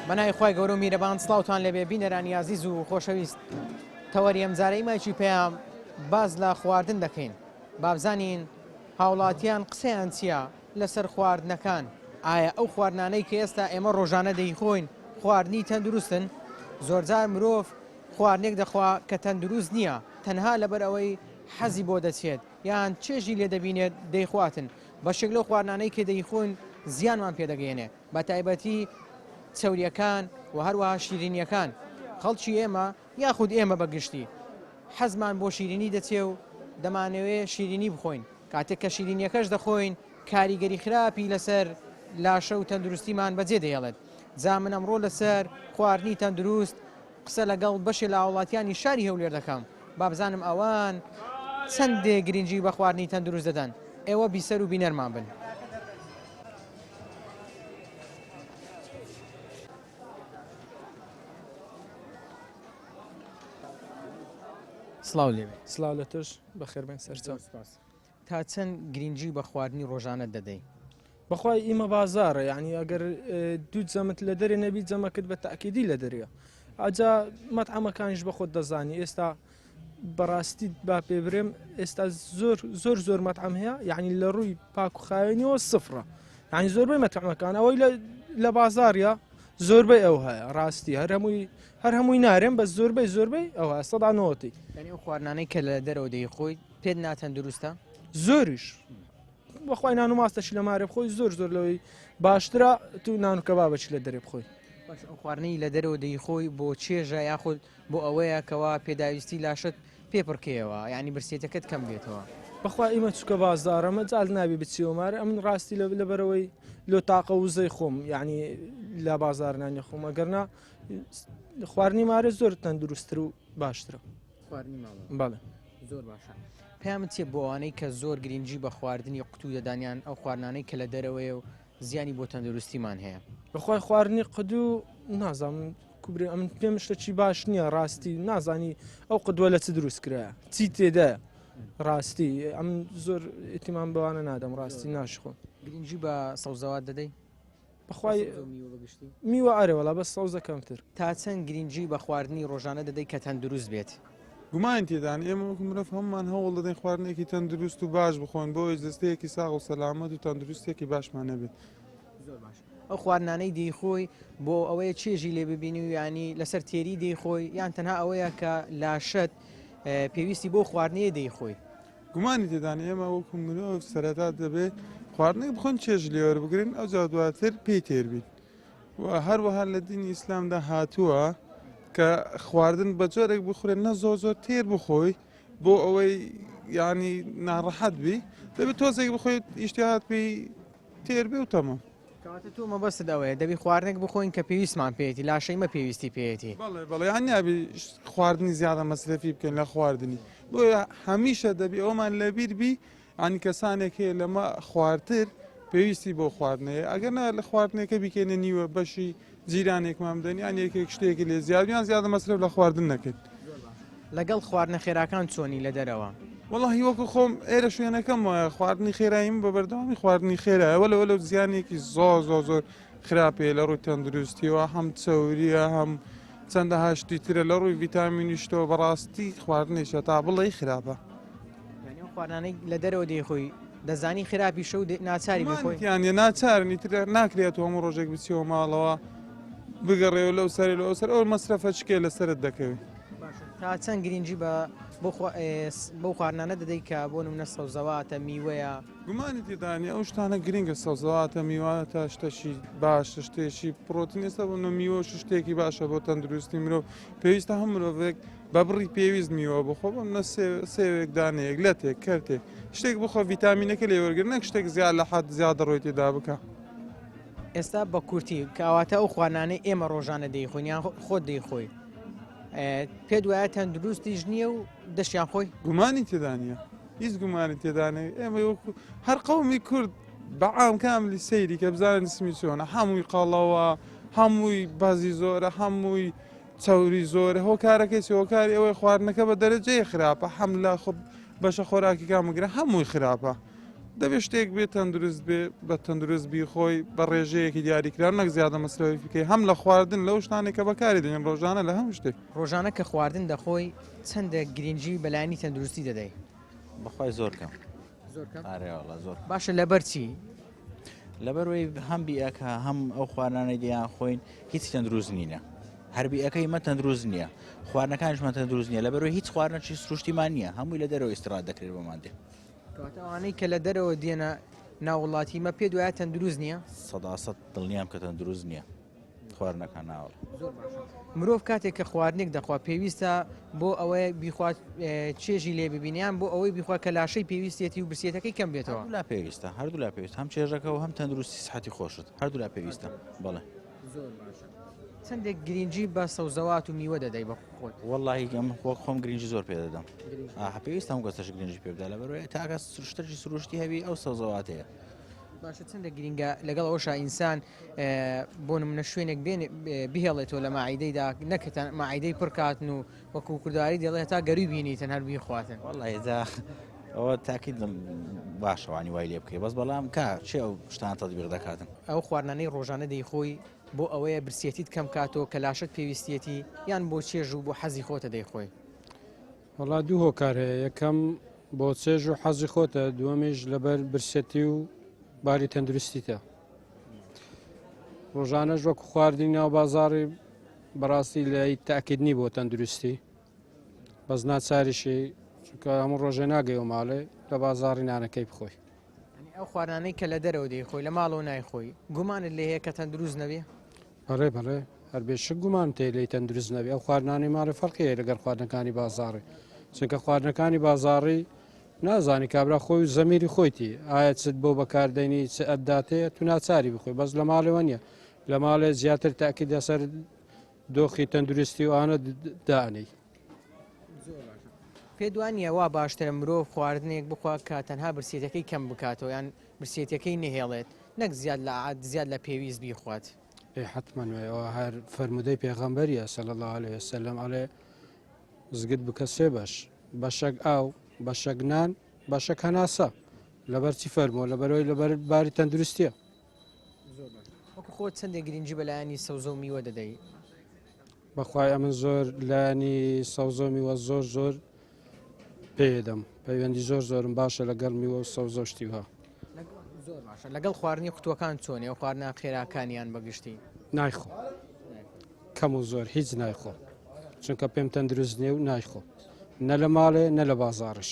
بەنای خۆی گەورە و میرەبان سڵاوتان لەبێ بینەرانی عزیز و خۆشەویست تەوەری ئەمجارەی مایکی پێیان باز لە خواردن دەکەین بابزانین هاوڵاتیان قسەیان چییە لەسەر خواردنەکان ئایا ئەو خواردنانەی کە ئێستا ئێمە ڕۆژانە دەیخۆین خواردنی تەندروستن زۆرجار مرۆڤ خواردنێک دەخوا کە تەندروست نییە تەنها لەبەر ئەوەی حەزی بۆ دەچێت یان چێژی لێ دەبینێت دەیخواتن بەشێک لەو خواردنانەی کە دەیخۆین زیانمان پێدەگەێنێ بە تایبەتی چەوریەکان و هەروەها شیرینیەکان خەڵکی ئێمە یاخود ئێمە بەگشتی حەزمان بۆ شیرینی دەچێ و دەمانەوێت شیرینی بخۆین کاتێک کە شیرینیەکەش دەخۆین کاریگەری خراپی لەسەر لاشە و تەندروستیمان بەجێ دەهێڵێت جا من ئەمڕۆ لەسەر خواردنی تەندروست قسە لەگەڵ بەشێ لە هاوڵاتیانی شاری هەولێر دەکەم با بزانم ئەوان چەندێ گرنگی بە خواردنی تەندروست دەدەن ئێوە بیسەر و بینەرمان بن. سڵاو لێوێ سلااو لە تۆش بەخێربێن سەرچاو تا چەند گرنگی بە خواردنی ڕۆژانە دەدەی بەخوای ئیمە بازارە یعنی ئەگەر دوو جەمت لە دەرێ نەبی جەمەکرد بە تاکیدی لە دەریە ئاجا مەتعەمەکانیش بە خۆت دەزانی ئێستا بەڕاستی با پێ برێم ئێستا زۆر مەتعەم هەیە یعنی لە ڕووی پاک و خاوێنیەوە سفرە یعنی زۆربەی مەتعەمەکان ئەوەی لە بازاریە زۆربەی ئەو هەیە ڕاستی هەر هەمووی نارێن بە زۆربەی ئەو هەیە سەدا نەوەتی ینی ئەو خواردنانەی کە لە دەرەوە دەیخۆی پێت ناتەندروستە زۆریش بەخوای نان و ماستەشی لە مارێ بخۆی زۆر لەوەی باشترە تو نان و کەبابەکی لە دەرێ بخۆی ئەو خواردنەی لە دەرەوە دەیخۆی بۆ چێژە یاخود بۆ ئەوەیە کەوا پێداویستی لاشت پێپڕکەوە یعنی برسێتەکەت کەم بێتەوە بەخوا ئیمە چووکە بازارەمە جال نابی بچیەوە مارە ئەم ڕاستی لەبەرەوەی لۆ تاقە وزەی خۆم یعنی لە بازارنانی خۆم ئەگەرنا خواردنی مارە زۆر تەندروستتر و باشترە بەڵێ زۆر باشە پێیان چێ بۆ ئەوانەی کە زۆر گرنگی بە خواردنی قوتو دەدانیان ئەو خواردنانەی کە لە دەرەوەی و زیانی بۆ تەندروستیمان هەیە بەخوای خواردنی قدو نازانم کوبرێ ئەم پێم شتێکی باش نییە ڕاستی نازانی ئەو قدووە لە چ دروست کرایە چی تێدایە ڕاستی ئەم زۆر ئێتیمان بەوانە نادەم ڕاستی ناشخۆم گرنگی بە سەوزەوات دەدەی بەخوای میوە ئارێوەڵا بە سەوزە کەمتر تا چەند گرنگی بە خواردنی ڕۆژانە دەدەی کە تەندروست بێت گومان تێدان ئێمە وەکو مرۆڤ هەممان هەوڵ دەدەین خواردنێکی تەندروست و باش بخۆین بۆ جستەیەکی ساغ و سەلامەت و تەندروستێکی باشمان نەبێت ئەو خواردنانەی دەیخۆی بۆ ئەوەیە چێژی لێ ببینی و ینی لەسەر تێری دەیخۆی یان تەنها ئەوەیە کە لاشت پێویستی بۆ خواردنەیە دەیخۆی گومانی تێدان ئێمە وەکو مرۆڤ سەرەتا دەبێت خواردنێک بخۆن چێژ لێوە بگرن ئەو جا دواتر پێی تێربین و هەروەها لە دینی ئیسلامدا هاتووە کە خواردن بە جۆرێک بخورێن نە زۆر تێر بخۆی بۆ ئەوەی ینی ناڕەحەت بی دەبێت تۆزێک بخۆیت ئیشتیهات پێی تێر بێ و تەمام کەواتە تۆ مەبەست دەوەیە دەبی خواردنێک بخۆین کە پێویستمان پێێتی لاشەی مە پێویستی پێێتی بەڵێ هەن نابی خواردنی زیادە مەسرەفی بکەین لە خواردنی بۆیە هەمیشە دەبی ئەومان لەبیر بی ئەنی کەسانێک هەیە لەمە خواردتر پێویستی بۆ خواردنەیە ئەگەر نا لە خواردنێکە بیکەنە نیوە بەشی جیرانێکمان بدەنی یان یەکێک شتێکی لێ زیادیان زیادە مەسرف لە خواردن نەکرد لەگەڵ خواردنە خێراکان چۆنی لە دەرەوە وەڵی وەکو خۆم ئێرە شوێنەکەم وایە خواردنی خێرایم بە بەردەوامی خواردنی خێرایەوە لەوە زیانێکی زۆر خراپەیە لە ڕووی تەندروستیەوە هەم چەوریە هەم چەندە هاشتی ترە لە ڕووی ڤیتامینیشتەوە بەڕاستی خواردنێشە تا بڵێ خراپە خواردنانەی لە دەرەوە دەیخۆی دەزانی خراپی شەو ناچاری بخۆی یانە ناچارنی تر ناکرێت هەموو ڕۆژێک بچیەوە ماڵەوە بگەڕێەوە لەو سەر لەو سەر ئەو مەسرەفە چکێ لەسرت دەکەوێت تا چەند گرنگی بۆ خواردنانە دەدەی کە بۆ نمونە سەوزەواتە میوەیە گومانی تێدانی ئەو شتانە گرنگە سەوزەواتە میواتە شتەشی باش شتێکی پرۆتین ئێستا بۆ میوە شتێکی باشە بۆ تەندروستی مرۆڤ پێویستە هەم مرۆڤێک بە بڕی پێویست میوە بخۆ بم نە سێوێک دانەیەک لەتێک کەرتێک شتێک بخۆ ڤیتامینەکە لێوەرگر نەک شتێک زیاد لە حەد زیادە ڕۆی تێدا بکە ئێستا بە کورتی کەواتە ئەو خواردنانەی ئێمە ڕۆژانە دەیخۆین یان خۆت دەیخۆی پێت وایە تەندروستیش نییە و دەشیان خۆی گومانی تێدانە هیچ گومانی تێدانێت ئێمە وەکو هەر قەومی کورد بەعام کاملی سەیری کە بزانن سمی چۆنە هەمووی قەڵەوە هەمووی بازی زۆرە هەمووی چاوری زۆرە هۆکارەکەی هۆکاری ئەوەی خواردنەکە بە دەرەجەی خراپە هەم لە بەشە خۆراکی کامەگرە هەمووی خراپە دەبێت شتێک بێت تەندروست بێ بە تەندروست بی خۆی بە ڕێژەیەکی دیاریکرا نەک زیادە مەسرەوی بکەی هەم لە خواردن لەو شتانێک کە بەکاری دێن ڕۆژانە لە هەموو شتێک ڕۆژانە کە خواردن دەخۆی چەندە گرنگجی بەلایانی تەندروستی دەدەی بەخوای زۆر کەم زۆر کەم ئارێوەڵە زۆر باشە لەبەر چی لەبەرەوەی هەم بیئەکە هەم ئەو خواردانەی دییان خۆین هیچ تەندروست نینە هەربیئەکەی مە تەندروست نییە خواردنەکانشمان تەندروست نییە لەبەرەوەی هیچ خواردنەی سروشتیمان نییە هەمووی لە دەرەوە ئیسراحەت دەکرێت بۆمان دێ کەواتەوانەی کە لە دەرەوە دێنە ناوڵاتی مە پێ دوایە تەندروست نییە سەداسەد دڵنیام کە تەندروست نییە خواردنەکان ناوەڵ مرۆڤ کاتێک کە خواردنێک دەخوا پێویستە بۆ ئەوەی بیخوات چێژی لێ ببینیان بۆ ئەوەی بیخوا کە لاشەی پێویستێتی و برسێتەکەی کەم بێتەوە لا پێویستە هەردوو لا پێویست هەم چێژەکە و هەم تەندروستی سحەتی خۆشت هەردوو لا پێویستە بەڵێ چەندێک گرنگجی بە سەوزەوات و میوە دەدەی بە خۆت وەڵی ئەم خۆم گرنگجی زۆر پێ دەدەم پێویستە هەم گەستەش گرنگجی پێ بدە لەبەرەوەی تاکە سروشتەی سروشتی هەبی ئەو سەوزەواتەیە باشە چەندە گرنگە لەگەڵ ئەوشا ئینسان بۆ نمونە شوێنێک بهێڵێتەوە لە ماعیدەیدا نەکەتەن ماعیدەی پڕکاتن و وەکو کورداری دەڵێ تا گەروی بینیتەن هەر بیخواتن وەڵی دا ئەوە تاکید باشەوانی وای لێ بکەی بەس بەڵام کا چێ ئەو شتان تەطبیق دەکاتن ئەو خواردنانەی ڕۆژانە دەیخۆی بۆ ئەوەیە برسێتیت کەم کاتەوە کە لاشت پێویستێتی یان بۆ چێژ و بۆ حەزی خۆتە دەیخۆی وڵا دوو هۆکار هەیە یەکەم بۆ چێژ و حەزی خۆتە دووەمیش لەبەر برسێتی و باری تەندروستیتە ڕۆژانەش وەکو خواردنی ناو بازاڕی بەڕاستی لە تاکیدنی بۆ تەندروستی بەس ناچاریشی چونکە هەموو ڕۆژێ ناگەیەوە ماڵێ لە بازاڕی نانەکەی بخۆی ئەو خواردانەی کە لە دەرەوە دەیخۆی لە ماڵەوە نایخۆی گومانت لێ هەیە کە تەندروست نەبێ بەڕێ بەڕێ هەربێشک گومان تێ لی تەندروست نەبێ ئەو خواردنانی ماڵی فەرقیە لەگەر خواردنەکانی بازاڕی چونکە خواردنەکانی بازاڕی نازانی کابرا خۆی و زەمیری خۆیتی ئایا چت بۆ بەکاردێنی چ ئەداتەیە تو ناچاری بخۆی بەس لە ماڵەوە نییە لە ماڵێ زیاتر تاکید لەسەر دۆخی تەندروستی و ئانە دانی پێ دوانیە وا باشترە مرۆڤ خواردنێک بخوا کە تەنها برسێتەکەی کەم بکاتەوە یان برسێتەکەی نهێڵێت نەک زیاد لە عاد زیاد لە پێویست بیخوات حتممەوە هەر فرمودەی پێغەمبەریە سەڵ الله عليه وسلم ئەڵێ زگت بکە سێ بەش بەشەک ئاو بەشەک نان بەشەک هەناسە لەبەر چی فەرمۆ لەبەرەوەی لەبەر باری تەندروستیە وەکو خۆت چەندێک گرنگجی بەلایانی سەوزە و میوە دەدەی بەخوای ئەمن زۆر لانی سەوزۆمی وە زۆر زۆر پێدەم پەیوەندی زۆر زۆرم باشە لەگەڵ میوە و سەوزە شتیها زۆر باشە لەگەڵ خواردنی قوتوەکان چۆنێ و خواردنا خێراکانیان بەگشتی نایخۆ کەم و زۆر هیچ نایخۆ چونکە پێم تەندروست نیە و نایخۆ نە لە ماڵێ نە لە بازاڕش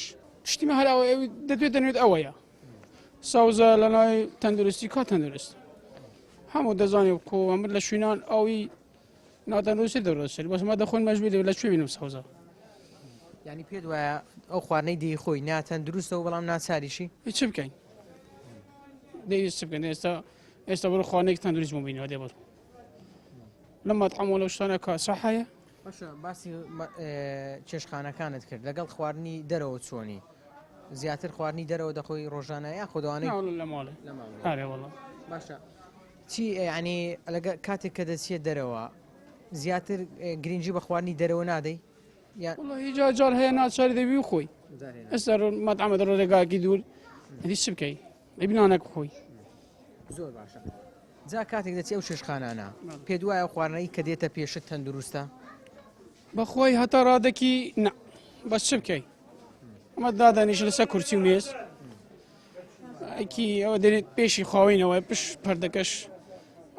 شتیمە هەراوە دەتوێت دەنوێت ئەوەیە ساوزە لە لای تەندروستی کا تەندروست هەموو دەزانێ کۆ ئەمر لە شوێنان ئەوی ناتەندروستی دەڕۆسێت بەسمە دەخۆن مەژبێت لە کوێ بینم ساوزە ینی پێ وایە ئەو خواردنەی دی خۆی ناتەندروستە و بەڵام ناچاریشی چ بکەین دەویست بکەن ئێستا بڕۆ خواردنێک تەندروست ببینەوە دێ بڕ لە مەطعەم لەو شتانە کە سەحەیە باشە باسی چێشخانەکانت کرد لەگەڵ خواردنی دەرەوە چۆنی زیاتر خواردنی دەرەوە دەخۆی ڕۆژانە یا خۆداوانەی لە ماڵێ هەرێ وەڵڵا باشە چی ینی کاتێک کە دەچێت دەرەوە زیاتر گرنگجی بە خواردنی دەرەوە نادەی هیچ جار هەیە ناچاری دەبی خۆی ئێستا مەطعەمە دەڕۆ ڕێگاکی دوور هەدی چ بکەی بینانەک خۆی زۆر باشە جا کاتێک دەچێت ئەو شێشخانانە پێ دوایە خواردنەی کە دێتە پێشت تەندروستە بەخۆی هەتا ڕادێکی نه بەس چ بکەی ئەمە دادانیش لەسەر کورسی و مێز ئەکی ئەوە دێت پێشی خاوینەوە پشت پەردەکەش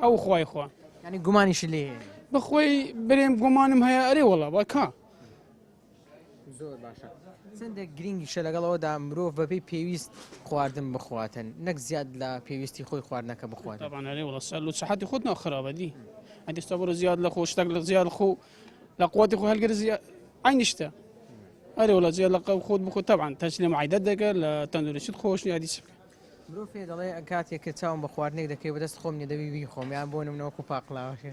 ئەو خوای خوا ینی گومانیش لێ بەخۆی برێم گومانم هەیە ئەرێ وەڵا بەکە زۆر باشە چەندە گرنگیشە لەگەڵەوەدا مرۆڤ بەپێی پێویست خواردن بخواتن نەک زیاد لە پێویستی خۆی خواردنەکە بخواتن طبعا وڵا سەر و سەحەتی خۆت ناخرابەدی ئەدیستا بڕۆ زیاد لە خۆشتێک لە زیاد خۆ لە قوتی خۆ هەلگەر عینیشتە ئەرێ وڵا زیاد لە خۆت بخۆ طبعا تەچ لە معیدەت دەکە لە تەندروستیت خۆش یادی چ بکە مرۆڤ پێ دەڵێ کاتێک کە چاوم بە خواردنێک دەکەی بەدەست خۆم نێدەوی وی خۆم یان بۆ نمونەوەکو پاقلاوەشێ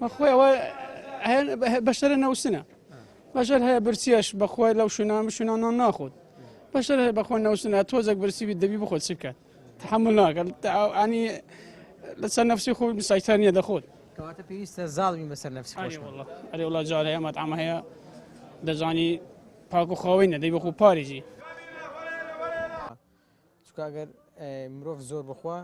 بەخۆی ئەوە بەشەرە نەوسنە بەشەر هەیە برسیەش بەخۆی لەو شوێنان ناخۆت بەشەر هەیە بەخۆی نەوسنە تۆزێک برسی بیت دەبی بخۆت چ بکات تحمل ناکات ئەنی لەسەر نەفسی خۆی مسایتار نییە دەخۆت کەواتە پێویستە زاڵبی بەسەر نەفسی خۆش ئەرێ وڵا جار هەیە مەطعەم هەیە دەزانی پاک و خاوینە دەی بەخۆ پارێزی چکە ئەگەر مرۆڤ زۆر بخوا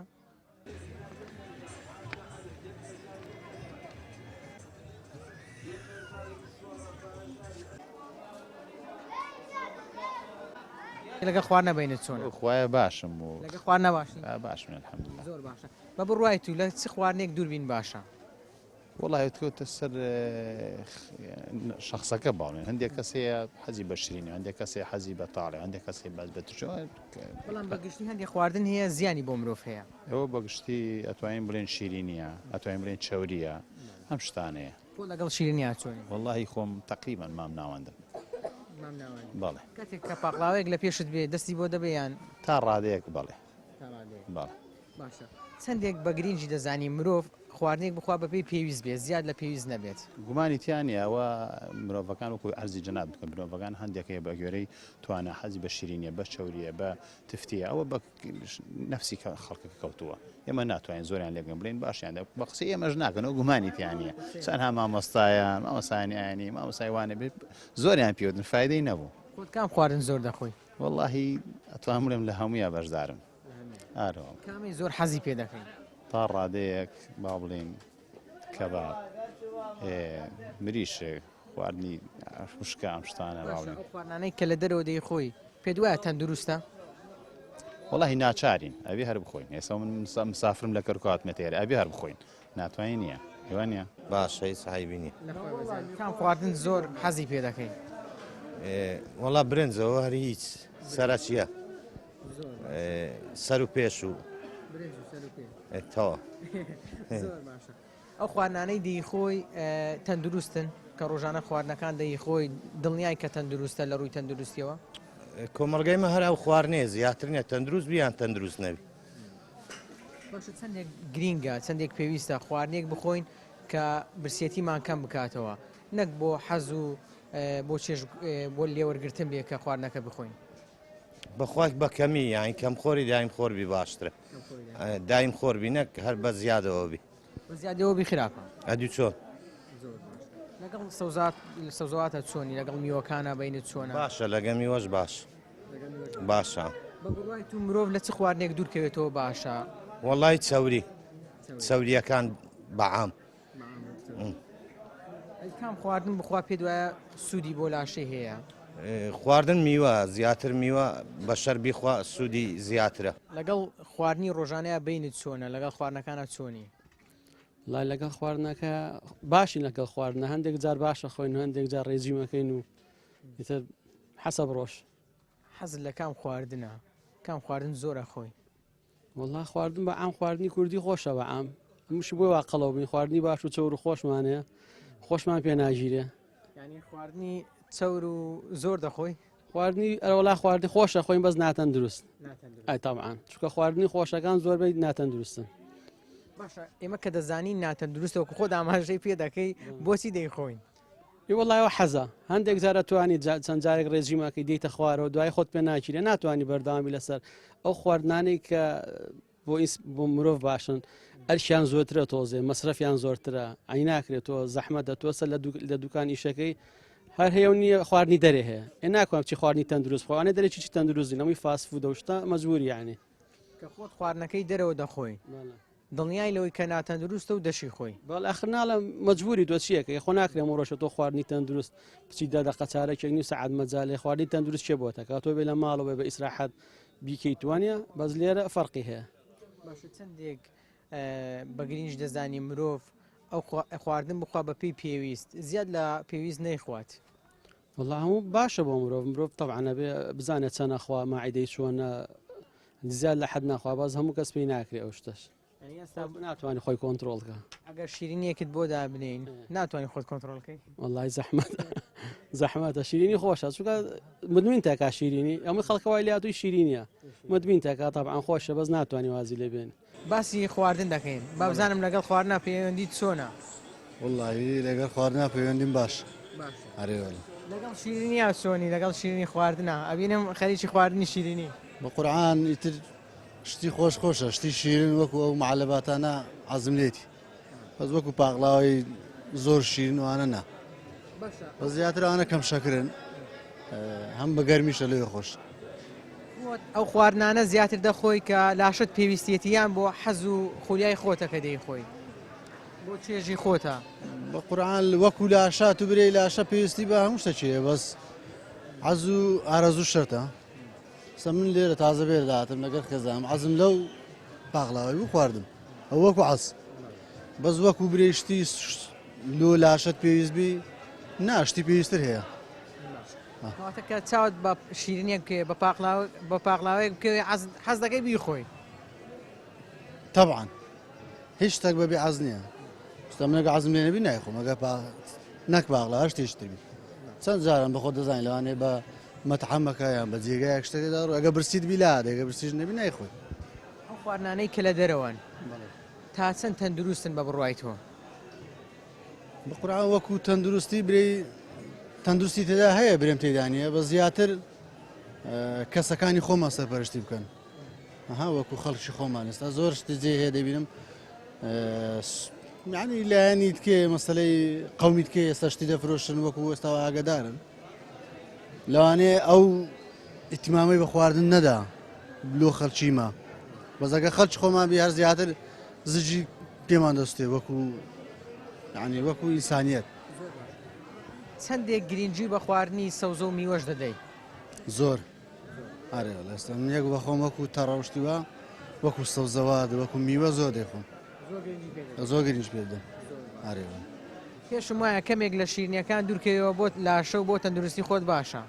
لەگە خوارد نەبینێت چۆنە خوایە باشم و لەگە خوارد نەباشی باشم الحەمدلله زۆر باشە بە بڕوای تو لە چ خواردنێک دووربین باشە والله تکەوتە سەر شخصەکە باڵێن هەندێک کەسەیە حەزی بە شیرینی هەندێک کەسێ حەزی بە تاڵێ هەندێک کەسێ باز بە ترشۆ بەڵام بەگشتی هەندێک خواردن هەیە زیانی بۆ مرۆڤ هەیە ئەوە بەگشتی ئەتوانین بڵێن شیرینیە ئەتوانین بڵێن چەوریە هەم شتانەیە بۆ لەگەڵ شیرینیا چۆنی واللهی خۆم تقریبا مام ناوەندم بەڵێ کاتێک کە پاقلاوەیەک لە پێشت بێ دەستی بۆ دەبیان تا ڕادەیەک بەڵێ بەڵێ باشە چەندێک بە گرنگی دەزانی مرۆڤ خواردنێک بخوا بەپێی پێویست بێت زیاد لە پێویست نەبێت گومانی تیانە ئەوە مرۆڤەکان وەکو ئەرزی جەناب بکەن مرۆڤەکان هەندێکەیە بە گوێرەی توانە حەزی بە شیرینیە بە چەوریە بە تفتیە ئەوە بە نەفسی خەڵکەکە کەوتووە ئێمە ناتوانین زۆریان لێگەم بڵێن باشیان بە قسەی ئێمەش ناکەنەوە گومانی تیانە چەندها مامۆستایان مامۆسایانی مامۆسایوانە بێت زۆریان پێوتن فایدەی نەبوو خۆت کام خواردن زۆر دەخۆی واللهی ئەتوان بڵێم لە هەموویە بەشدارم ئارەوە کامی زۆر حەزی پێ دەکەین تا ڕادەیەک با بڵێن کەباب مریشێک خواردنی خوشکە ئەم شتانە با بڵێن خواردنانەی کە لە دەرەوە دەی خۆی پێ دوایە تەندروستە وڵی ناچارین ئەبێ هەر بخۆین ئێستا من مسافرم لە کەرکاتمەتێرە ئەبێ هەر بخۆین ناتوانین نییە هێوانە باشەی ساحیبینی کام خواردن زۆر حەزی پێ دەکەین وڵا برنجەوە هەر هیچ سەرچیە سەر و پێش و تەوە ئەو خواردنانەی دی خۆی تەندروستن کە ڕۆژانە خواردنەکان دەی خۆی دڵنیای کە تەندروستە لە ڕووی تەندروستیەوە کۆمەلگەیمە هەر ئەو خواردنێ زیاتر نیە تەندروست بیان تەندروست نەبی چەندێک گرینگە چەندێک پێویستە خواردنێک بخۆین کە برسێتیمان کەم بکاتەوە نەک بۆ حەز و بۆ چێژ بۆ لێوەرگرتن بێ کە خواردنەکە بخۆین بەخواک بە کەمی یان کەم خۆری دایم خۆربی باشترە دایم خۆربی نەک هەر بە زیادەوە بی بە زیادەوە بی خراپە ئەدی چۆن لەگەڵ سەوزاتە چۆنی لەگەڵ میوەکانە بینت چۆنە باشە لەگە میوەش باش باشە بە بڕوای تو مرۆڤ لە چ خواردنێک دوورکەوێتەوە باشە وەڵی چەوریەکان بەعام کام خواردن بخوا پێ دوایە سوودی بۆ لاشەی هەیە خواردن میوە زیاتر میوە بە شەربی سوودی زیاترە لەگەڵ خواردنی ڕۆژانەیە بینت چۆنە لەگەڵ خواردنەکانە چۆنی لای لەگەڵ خواردنەکە باشین لەگەڵ خواردنە هەندێک جار باشە خۆین و هەندێک جار ڕێژیمەکەین و ئیتر حەسەب ڕۆژ حەزت لە کام خواردنە کام خواردن زۆرە خۆی وەڵا خواردن بە ئام خواردنی کوردی خۆشە بە ئام هەمووش بۆی وا قەڵەو بین خواردنی باش و چەور و خۆشمانەیە خۆشمان پێ ناگیرێ ینی خواردنی چەور و زۆر دەخۆی خواردنی ئەرەوەلا خواردنی خۆشە خۆین بەس ناتەن دروست ئای تاوان چونکە خواردنی خۆشەکان زۆربەی ناتەن دروستن باشە ئێمە کە دەزانین ناتەن دروستەوە خۆ ئاماژەی پێ دەکەی بۆچی دەیخۆین وڵایەوە حەزە هەندێک جارە توانی چەند جارێک ڕێژیمەکەی دیتە خوارەوە دوای خۆت پێ ناگیرێ ناتوانانی بەرداوامی لەسەر ئەو خواردنانەی کە بۆ مرۆڤ باشن ئەرشیان زۆرترە تۆزێ مەسرەفیان زۆرترە ئەی ناکرێتەوە زەحمە دەتوەسە لە دوکان ئیشەکەی هەر هەیە نیە خواردنی دەرێ هەیە ئێ ناکوام چی خواردنی تەندروست خۆوانێ دەرێ چی تەندروستی نەمووی فاست فود دەشتا مەجبوری یعنی کە خۆت خواردنەکەی دەرەوە دەخۆی دڵنیای لەوەی کە ناتەندروستە و دەشی خۆی باڵ ئەخرناڵە مەجبوری دۆ چیەکە خۆ ناکرێم ڕۆژە تۆ خواردنی تەندروست بچی دەدەقە چارەکێک نی سەعات مەجالێ خواردنی تەندروست چێ بۆتە کاتۆ بێ لە ماڵەوە بە ئیسراحەت بیکەیت توانە بەس لێرە فەرقی هەیە باشە چەندێک بەگرینج دەزانی مرۆڤ ئەو خواردن بخوا بە پێی پێویست زیاد لە پێویست نەیخوات والله هەموو باشە بۆ مرۆڤ طبعا بێ بزانێت چەنە خوا ماعیدەی چۆنە زیاد لە حەد ناخوا باز هەموو کەس پێی ناکرێ ئەو شتەش ناتوانانی خۆی کۆنتترۆلکە ئەگەر شیرینیەکت بۆ دابنین ناتوانانی خۆت کۆنتترۆلکەی والله زەحمەتە شیرینی خۆشە چونکە مدمین تاکا شیرینی ئەمە خەڵکەوای لاتوی شیرینیە مدمین تاکا طبعا خۆشە بەس ناتوانانی وازی لێ بێن باسی خواردن دەکەین با بزانم لەگەڵ خواردنا پەیوەندیت چۆنە والله لەگەڵ خواردنا پەیوەندیم باش هەرێوەڵ لەگەڵ شیرینی چۆنی لەگەڵ شیرینی خواردنە ئەبینم خەریکی خواردنی شیرینی بە قورعان ئیتر شتی خۆشە شتی شیرین وەکو ئەو معلەباتانە عەزم لێتی بەس وەکو پاقلاوی زۆر شیرین وانە نا بە زیاترانە کەم شەکرن هەم بە گەرمیشە لێ خۆش ئەو خواردنانە زیاتر دەخۆی کە لاشت پێویستێتیان بۆ حەز و خولیای خۆتەکە دەیخۆی بۆ چێژی خۆتە بە قورآن وەکو لاشە تو برێ لاشە پێویستی بە هەموو شتێکیە بەس حەز و ئارەزوو شەرتە سە من لێرە تازە بێرداتم لەگەر خێزانم حەزم لەو پاغڵاوی بوو خواردم ئەو وەکو حەز بەس وەکو برێشتی لۆ لاشت پێویست بی ناشتی پێویستتر هەیە کە چاوت بە شیرینێک بکێ بە پاقلاوەیە بکەوێ حەز دەکەی بیخۆی طبعا هیچ شتێک بەبێ حەز نییە شتە منەگە حەزم لێ نەبی نایخۆم ئەگە نەک پاقلاوە شتێشتر بی چەند جاران بەخۆ دەزانین لەوانێ بە مەتحەمەکە یان بە جێگایەک شتێکدا ئەگە برسیت بی لا دەگە برسیش نەبی نایخۆی ئەو خواردنانەی کە لە دەرەوەن تا چەند تەندروستن بە بڕوای تۆ بە قورآن وەکو تەندروستی برێ تەندروستی تێدا هەیە برێم تێدانە بە زیاتر کەسەکانی خۆمان سەرپەرشتی بکەن ئەها وەکو خەڵکی خۆمان ئێستا زۆر شتی جێ هەیە دەبینم یعنی لایەنی تکێ مەسەلەی قەومی تکێ ئێستا شتی دەفرۆشن وەکو ئێستا ئاگادارن لەوانەیە ئەو ئیتیمامی بە خواردن نەدا لۆ خەڵکیمە بەزەکە خەڵکی خۆمان بی هەر زیاتر زجی پێمان دەستێ وەکو یعنی وەکو ئینسانیەت چەندێک گرنگجی بە خواردنی سەوزە و میوەش دەدەی زۆر ئارێ لەستا من یەک بەخۆم وەکو تەڕەوشتیوە وەکو سەوزەوە وەکو میوە زۆر دەیخۆم زۆر گرنج پێ بدەم ئارێ پێشم وایە کەمێک لە شیرینیەکان دوورکەوە بۆ لاشە و بۆ تەندروستی خۆت باشە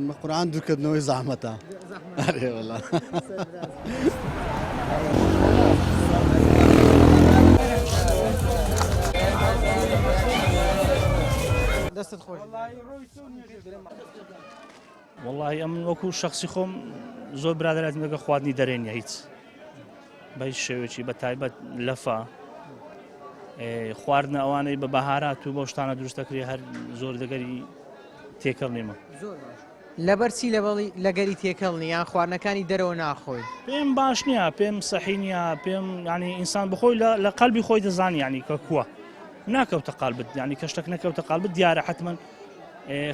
بە قورآن دوورکردنەوەی زەحمەتە ئارێ وەڵا دەستت خۆش والله ئەم وەکو شخصی خۆم زۆر برادرات لەگە خواردنی دەرێنە هیچ بە هیچ شێوێکی بە تایبەت لەفا خواردنە ئەوانەی بە بەهارات و بۆ شتانە دروستەکری هەر زۆر دەگەری تێکەڵ نیمە لەبەرچی لەگەری تێکەڵ نییان خواردنەکانی دەرەوە ناخۆی پێم باش نییە پێم سەحی نییە پێم ینی ئینسان بخۆی لە قەلبی خۆی دەزانی ینی کە کووە ناکەوتە قالبت ینی کە شتێک نەکەوتە قالبت دیارە حتمما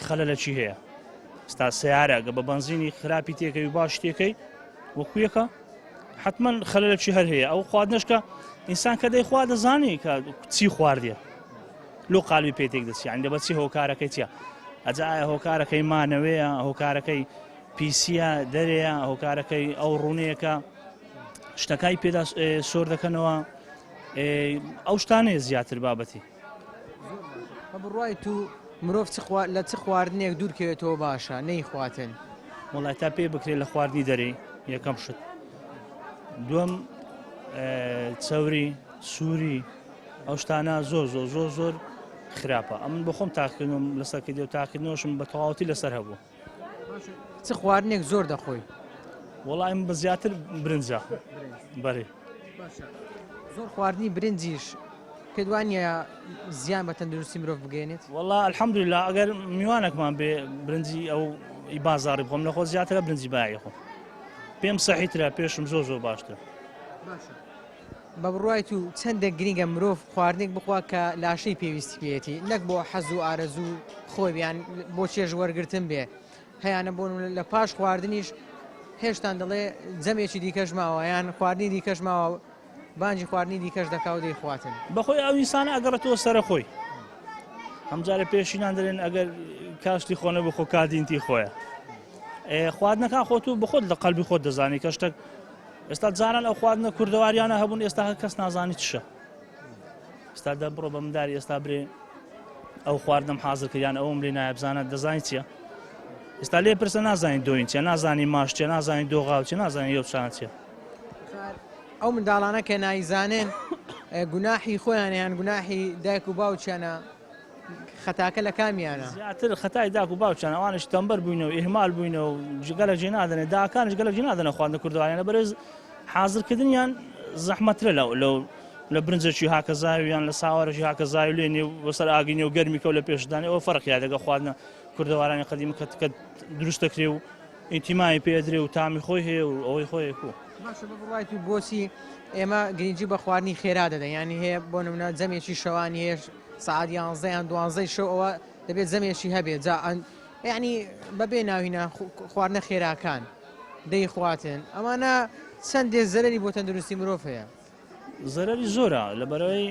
خەلەلەکی هەیە ستا سیارە گە بە بنزینی خراپی تێکەوی باش تێکەی وەکویەکە حتمما خەلەلەکی هەر هەیە ئەو خواردنشکە ئینسان کە دەیخوا دەزانی کە چی خواردیە لۆ قالبی پێتێک دەچی ینی دەبەت چی هۆکارەکەی چیە ئەجا ئایا هۆکارەکەی مانەوەیە هۆکارەکەی پیسیە دەرەیە هۆکارەکەی ئەو ڕوونەیەکە شتەکای پێدا سۆر دەکەنەوە ئەو شتانەیە زیاتر بابەتی بە بڕوای تو مرۆڤ لە چ خواردنێک دوورکەوێتەوە باشە نەیخواتن وڵای تا پێ بکرێت لە خواردنی دەرەی یەکەم شت دووەم چەوری سووری ئەو شتانە زۆر زۆر زۆر زۆر خراپە ئەمن بە خۆم تاقیکردنم لەسەر کردی و تاقیکردنەوەشم بە تەواوەتی لەسەر هەبوو چ خواردنێک زۆر دەخۆی وەڵای من بە زیاتر برنجە بەێ زۆر خواردنی برنجیش کردوانە زیان بە تەندروستی مرۆڤ بگەێنێت وەڵا الحەمدوللا ئەگەر میوانێکمان بێ برنجی ئەو بازاڕی بخۆم لە خۆ زیاترە برنجی بایە خۆ پێم سەحیترە پێشم زۆر زۆر باشترە بە بڕوای تو چەندێک گرنگە مرۆڤ خواردنێک بخوا کە لاشەی پێویستی پێێتی نەک بۆ حەز و ئارەزوو خۆی بیان بۆ چێژ وەرگتن بێ هەیەە بۆ لە پاش خواردنیش هێشتان دەڵێ جەمێکی دیکەش ماوە یان خواردنی دیکەش ماوە بانجی خواردنی دیکەش دەکا و دەیخواتن بەخۆی ئەو ئینسانە ئەگەڕێتەوە سەرە خۆی هەمجارە پێشینان دەرێن ئەگەر کاشتی خۆنە بخۆ کادینتی خۆیە خواردنەکان خۆت و بخۆت لە قەلبی خۆت دەزانی کە شتێک ئێستا جاران ئەو خواردنە کوردەواریانە هەبوون ئێستا کەس نازانی چشە ئێستا دە بڕۆ بە منداری ئێستا برێ ئەو خواردنم حازر کردیان ئەوم لێ نایە بزانە دەزانی چییە ئێستا لێ پرسە نازانین دۆین چیە نازانی ماش چیە نازانین دۆغاو چی نازانین یۆشان چیە ئەو منداڵانە کە نایزانێن گوناحی خۆیان یان گوناحی دایک و باوچیانە خەتاکە لە کامیانە زیاتر خەتای داک و باوچیان ئەوانش تەمبەر بووینەوە ئیهمال بووینەوە جگەلە جێ نادەنێت داکانش گەلە جێ نادەنە خواردنە کوردەوانیانە بەرز حازرکردنیان زەحمەترە لە برنجێکی هاکە زاویان لە ساوارەشی هاکە زاوی لێنێ بەسەر ئاگینێ و گەرمی کەو لە پێشدانی ئەوە فەرقیا دەگە خواردنە کوردەوارانی قەدیم کە دروست دەکرێ و ئیتیمای پێدرێ و تامی خۆی هەیە و ئەوەی خۆی کو باشە بڕای تو بۆچی ئێمە گرنگجی بە خواردنی خێرا دەدەن ینی هەیە بۆ نمونە جەمێکی شەوانی هەیە سعات 11 یان 12 شەو ئەوە دەبێت جەمێکی هەبێت ینی بەبێ ناوینە خواردنە خێراکان دەیخواتن ئەمانە چەندێ زەرری بۆ تەندروستی مرۆڤ هەیە زەرری زۆرە لەبەرەوەی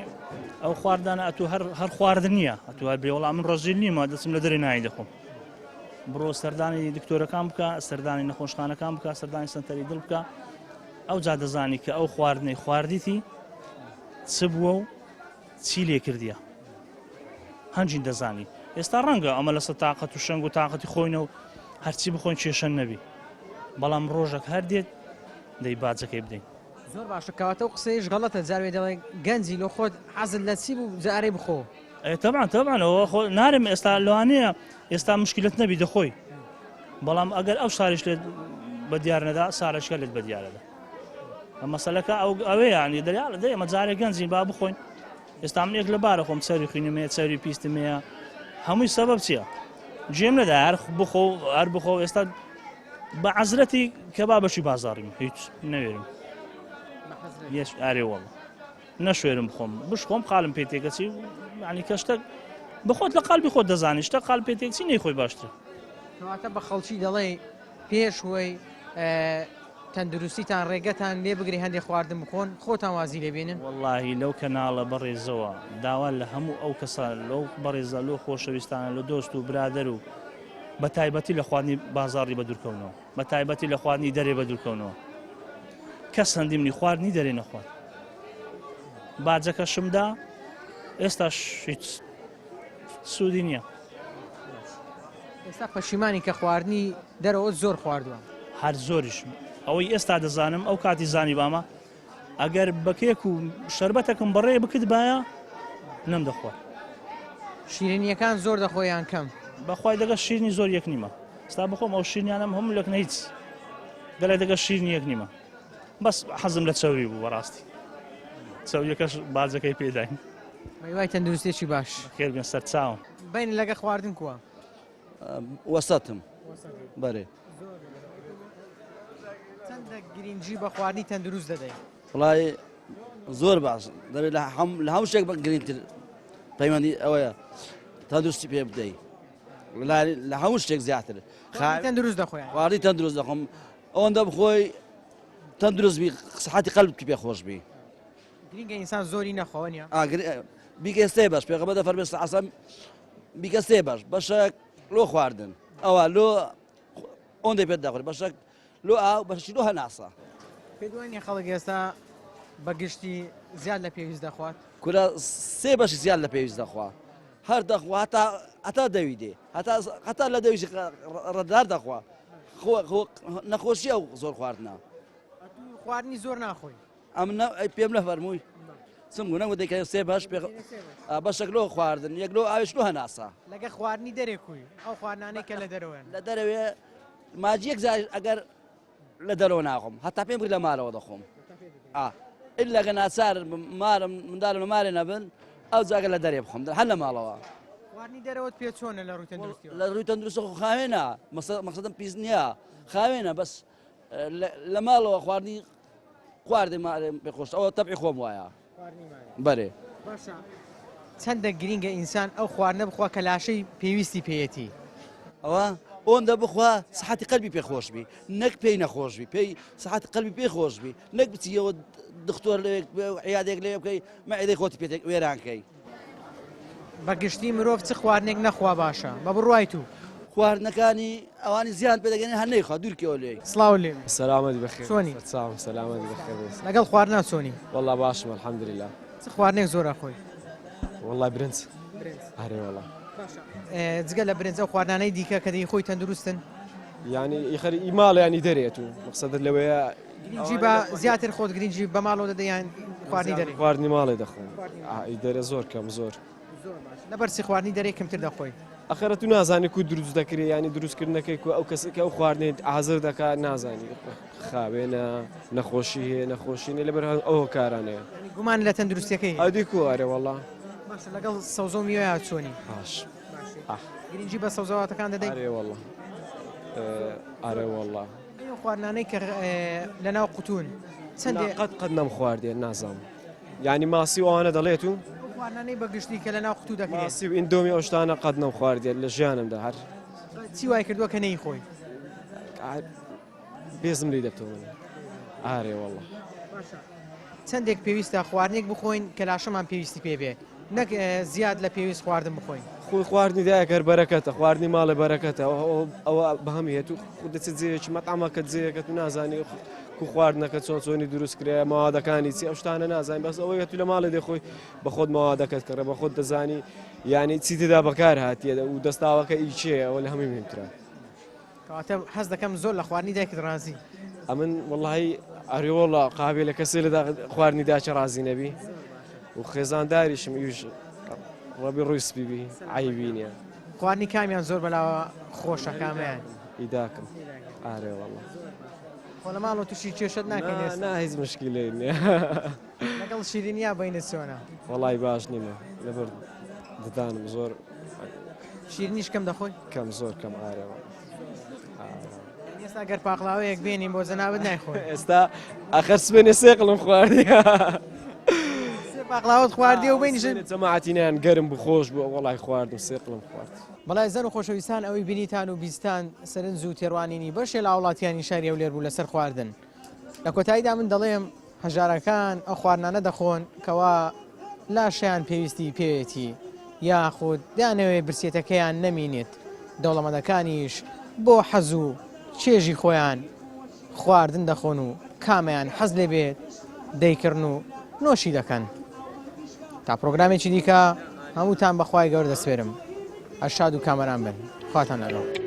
ئەو خواردانە ئەتو هەر خواردن نییە ئەتو هەر بێوەڵام من ڕۆژی نیمە دەچم لە دەری نایی دەخۆم بڕۆ سەردانی دکتۆرەکان بکە سەردانی نەخۆشخانەکان بکە سەردانی سنتەری دڵ بکە ئەو جا دەزانی کە ئەو خواردنەی خواردیتی چ بووە و چی لێ کردیە هەنجین دەزانی ئێستا ڕەنگە ئەمە لەسەر تااقەت و شەنگ و تااقەتی خۆینە و هەرچی بخۆین کێشەن نەبی بەڵام ڕۆژێک هەر دێت دەی باجەکەی بدەین زۆر باشە کەواتە و قسەیش غەڵەتە جاروێ دەڵێ گەنجی لۆ خۆت حەزت لە چی بوو جارێ بخۆ طبعا ئەوە نارم ئێستا لەوانەیە ئێستا مشکلت نەبی دەخۆی بەڵام ئەگەر ئەو ساریش لێت بە دیار نەدا سارشکە لێت بە دیارەدا مەسەلەکە ئەوەیە ینی دەریاڵە دەی ئەمە جارێک گەنجین با بخۆین ئێستا منێک لەبارە خۆم چەری خوێنمەیە چەری پیستمەیە هەمووی سەبەب چییە جێم نەدا هەر بخۆ ئێستا بە عەزرەتی کە بابەشی بازاڕیم هیچ نەوێرم ئارێوەڵ نەشوێرم بخۆم بشخۆم قالم پێ تێکەچی ینی کە شتە بخۆت لە قالبی خۆت دەزانی شتە قال پێ تێکچی نەیخۆی باشتر کەواتە بە خەڵکی دەڵێ پێشوەی تەندروستیتان ڕێگەتان لێ بگری هەندێک خواردن بخۆن خۆتان وازی لێبێنن واللهی لەو کەناڵە بەڕێزەوە داوا لە هەموو ئەو کەسە لەو بەڕێزە لۆ خۆشەویستانە لە دۆست و برادەر و بە تایبەتی لە خواردنی بازاڕی بەدوورکەونەوە بە تایبەتی لە خواردنی دەرێ بەدوورکەونەوە کەس هەندیمنی خواردنی دەرێ نەخوارد باجەکە شمدا ئێستاش هیچ سوودی نییە ئێستا پەشیمانی کە خواردنی دەرەوە زۆر خواردووە هەر زۆریش ئەوەی ئێستا دەزانم ئەو کاتی زانی بامە ئەگەر بەکێک و شەربەتەکەم بەڕێ بکرد باە نەم دەخوارد شیرینیەکان زۆر دەخۆیان کەم بەخوای دەگە شیرنی زۆر یەک نیمە ستا بخۆم ئەو شیرنیانم هەموو لەک نەیت گەلای دەگە شیرنی یەک نیمە بەس حەزم لە چاوری بوو بەڕاستی چاوریەکەش بازەکەی پێداین وای تەندروستێکی باش خێر بێن سەر چاوم بین لەگە خواردن کووە وەسەتم بەرێ چەندە گرنگجی بە خواردنی تەندروست دەدەین وڵای زۆر باش دەبێت لە هەموو شتێک بە گرنگتر پەیوەندی ئەوەیە تەندروستی پێ بدەیت لە هەموو شتێک زیاتر تەندروست دەخۆیان خواردی تەندروست دەخۆم ئەوەندە بخۆی تەندروست بی سەحەتی قەلبی پێ خۆش بی گرنگە ئینسان زۆری نەخۆنیە بیکە سێ باش پێغەمبەر دەفەرمێت عەسەم بیکە سێ باش بەشێک لۆ خواردن ئەوە لۆ ئەوەندەی پێت دەخۆی بەشێک لۆ ئاو بەشی لۆ هەناسە پێدوانی خەڵک ئێستا بەگشتی زیاد لە پێویست دەخوات کورە سێ بەشی زیاد لە پێویست دەخوا هەر دەخوا هەتا دەوی دێ هەتا لە دەویشی ڕەدار دەخوا نەخۆشی ئەو زۆر خواردنە خواردنی زۆر ناخۆی ئەم پێم نەفەرمووی چم گوونە و دەکە سێ باش بەشێک لۆ خواردن یەک لۆ ئاویش لۆ هەناسە لەگە خواردنی دەرێکووی ئەو خواردانەی کە لە دەرەوەن لە دەرەوێ ماجیەک ئەگەر لە دەرەوە ناخۆم هەتا پێم بگری لە مارەوە دەخۆم ئللا ناچار مارم منداڵم مارێ نەبن ئەو جاگە لە دەرێ بخۆم هەر لە ماڵەوە خواردنی دەرەوەت پێ چۆنە لە ڕووی تەندروستیەوە لە ڕووی تەندروستە خاوێنە مەقسەدم پیس نییە خاوێنە بەس لە ماڵەوە خواردی مارێ پێخۆش ئەوە تەبعی خۆم وایە بەرێ چەندە گرینگە ئینسان ئەو خواردنە بخوا کە لاشەی پێویستی پێیەتی ئەوە ئەوەندە بخوا سەحەتی قەلبی پێخۆش بی نەک پێی نەخۆش بی پێی سەحەتی قەلبی پێخۆش بی نەک بچیەوە دکتۆر لەوێک عیادێک لێ بکەی مەعدەی خۆتی پێ وێرانکەی بەگشتی مرۆڤ چ خواردنێک نەخوا باشە بە بڕوای تو خواردنەکانی ئەوانی زیان پێدەگەنێ هەر نەیخوا دوورکەوە لێ سڵاو لێ سەلامەت بەخێر چۆنی سەلامەت بەخێر لەگەڵ خواردنا چۆنی وەڵا باشم الحەمدولله چ خواردنێک زۆر خۆی وەڵای برنج هەرێ وەڵا جگە لە برنج ئەو خواردانەی دیکە کە دەی خۆی تەندروستن ینی ئیخەر ئیماڵ ینی دەرێت و مەقسەدت لەوەیە گرنگجی بە زیاتر خۆت گرنگجی بە ماڵەوە دەدەیان خواردنی دەرێ خواردنی ماڵی دەخۆم دەرێ زۆر کەم زۆر لەبەرچی خواردنی دەرێ کەمتر دەخۆی ئەخەرە تو نازانی کو دروست دەکرێت ینی دروستکردنەکەی ئەو کەسێک ئەو خواردنێت ئازر دەکات نازانی خاوێنە نەخۆشی هەیە نەخۆشینە لەبەر ئەوە کارانەیە گومان لە تەندروستیەکەی ئەدی کووارێ وەڵا لەگەڵ سەوزۆ میوەیە چۆنی باش گرنگجی بە سەوزەواتەکان دەدەین ئەرێ وەڵا ئەرێ وەڵا خواردنانەی کە لەناو قوتون چەندێ قەت نەم خواردێ نازام ینی ماسی ئەوانە دەڵێت و خواردنانەی بەگشتی کە لەناو قوتو دەکرێت ماسی و ئیندۆمی ئەو شتانە قەت نەم خواردێت لە ژیانمدا هەر چی وای کردووە کە نەی خۆی بێزم لی دەبتەوە ئارێ وەڵڵە چەندێک پێویستە خواردنێک بخۆین کە لاشەمان پێویستی پێ بێ نەک زیاد لە پێویست خواردن بخۆین خۆی خواردنی دایەکەر بەرەکەتە خواردنی ماڵە بەرەکەتە ئەوە بەهەمی هێت و دەچێت جێیەکی مەتعامەکە جێەکەت و نازانی و خواردنەکە چۆن چۆنی دروست کرێ ماوادەکانی چی ئەو شتانە نازانین بەس ئەوەیە تو لە ماڵە دەخۆی بە خۆت ماوادەکەت کڕە بە خۆت دەزانی یعنی چی تێدا بەکار هاتیە و دەستاوەکە ئیچێ ئەوە لە هەمووی مهمترە کەواتە حەز دەکەم زۆر لە خواردنی دایکت ڕازی ئەمن وەڵی ئەریوەڵە قابێ لە کەسێ لە خواردنی داچە ڕازی نەبی و خێزانداریشم ئیش ڕەبی ڕووی سپیبی عیبی نییە خواردنی کامیان زۆر بەلاوە خۆشە کامیان ئیداکەم ئارێ وەڵە خۆ لە ماڵەوە تووشی کێشت ناکەین نا هیچ مشکلەی نییە لەگەڵ شیرینیا بینە چۆنە وەڵی باش نیمە لەبەر ددانم زۆر شیرنیش کەم دەخۆی کەم زۆر کەم ئارێەوە ئێستا گەر پاقلاوەیەک بێنین بۆ زەناوت نایخۆی ئێستا ئاخر سبێنێ سێقڵم خواردی پاقلاوت خواردی و بینیش جەماعەتینیان گەرم بخۆش بوو وەڵی خواردم سێقڵم خوارد بەڵای زەن و خۆشەویستان ئەوەی بینیتان و بیستان سەرنج و تێڕوانینی بەشێ لە وڵاتیانی شاری ئەولێر بوو لەسەر خواردن لە کۆتاییدا من دەڵێم هەژارەکان ئەو خواردنانە دەخۆن کەوا لاشیان پێویستی پێوێتی یاخود دانەوێ برسێتەکەیان نەمینێت دەوڵەمەندەکانیش بۆ حەز و چێژی خۆیان خواردن دەخۆن و کامیان حەز لێ بێت دەیکردن و نۆشی دەکەن تا پرۆگرامێکی دیکە هەمووتان بەخوای گەورە دەسپێرم ئەشاد و کامەران بن خواتان لەگەڵ